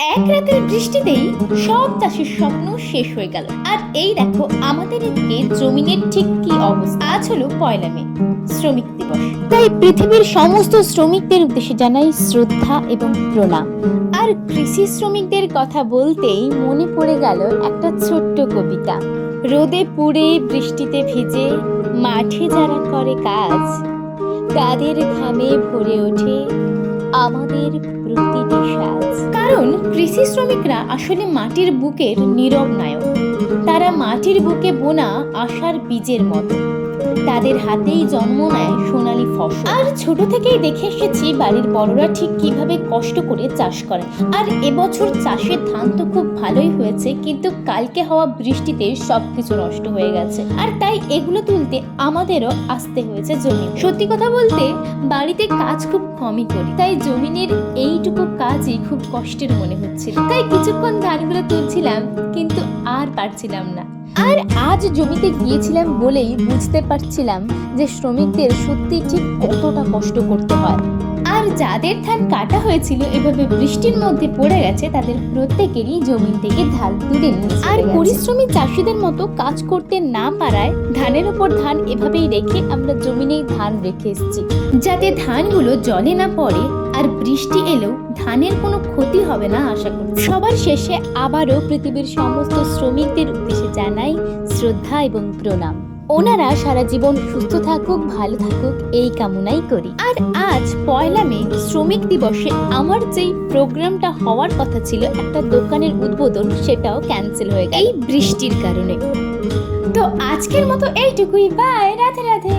এক রাতের বৃষ্টিতেই সব চাষের স্বপ্ন শেষ হয়ে গেল। আর এই দেখো আমাদের এদিকে জমিনের ঠিক কি অবস্থা। আজ হলো 1 মে, শ্রমিক দিবস। তাই পৃথিবীর সমস্ত শ্রমিকদের উদ্দেশ্যে জানাই শ্রদ্ধা এবং প্রণাম। আর কৃষি শ্রমিকদের কথা বলতেই মনে পড়ে গেল একটা ছোট্ট কবিতা। রোদে পুড়ে বৃষ্টিতে ভিজে মাঠে যারা করে কাজ, তাদের ঘামে ভরে ওঠে আমাদের প্রতিটি সাজ। কারণ কৃষি শ্রমিকরা আসলে মাটির বুকের নীরব নায়ক। তারা মাটির বুকে বোনা আশার বীজের মতো। তাদের হাতেই জন্ম নেয় সোনালী ফসল। আর ছোট থেকেই দেখে এসেছি বাড়ির বড়রা ঠিক কিভাবে কষ্ট করে চাষ করে। আর এবছর চাষের ধান তো খুব ভালোই হয়েছে, কিন্তু কালকে হওয়া বৃষ্টিতে সবকিছু নষ্ট হয়ে গেছে। আর তাই এগুলো তুলতে আমাদেরও আসতে হয়েছে জমি। সত্যি কথা বলতে বাড়িতে কাজ খুব কমই করি, তাই জমিনের এইটুকু কাজই খুব কষ্টের মনে হচ্ছিল। তাই কিছুক্ষণ ধানগুলো তুলছিলাম, কিন্তু আর পারছিলাম না। আর আজ জমিতে গিয়েছিলাম বলেই বুঝতে পারছিলাম যে শ্রমিকদের সত্যি ঠিক কতটা কষ্ট করতে হয়। আর যাদের ধান কাটা হয়েছিল এভাবে বৃষ্টির মধ্যে পড়ে গেছে, তাদের প্রত্যেকেরই জমি থেকে ধান তুলে নিয়েছে। আর পরিশ্রমী চাষিদের মতো কাজ করতে না পারায় ধানের উপর ধান এভাবেই রেখে আমরা জমিনেই ধান রেখে এসেছি, যাতে ধানগুলো জলে না পড়ে। আর বৃষ্টি এলেও ধানের কোনো ক্ষতি হবে না আশা করি। সবার শেষে আবারও পৃথিবীর সমস্ত শ্রমিকদের উদ্দেশ্যে জানাই শ্রদ্ধা এবং প্রণাম। ওনারা সারা জীবন সুস্থ থাকুক, ভালো থাকুক, এই কামনাই করি। আর আজ 1 মে শ্রমিক দিবসে আমার যেই প্রোগ্রামটা হওয়ার কথা ছিল, একটা দোকানের উদ্বোধন, সেটাও ক্যান্সেল হয়ে গেল এই বৃষ্টির কারণে। তো আজকের মতো এইটুকুই। বাই, রাধে রাধে।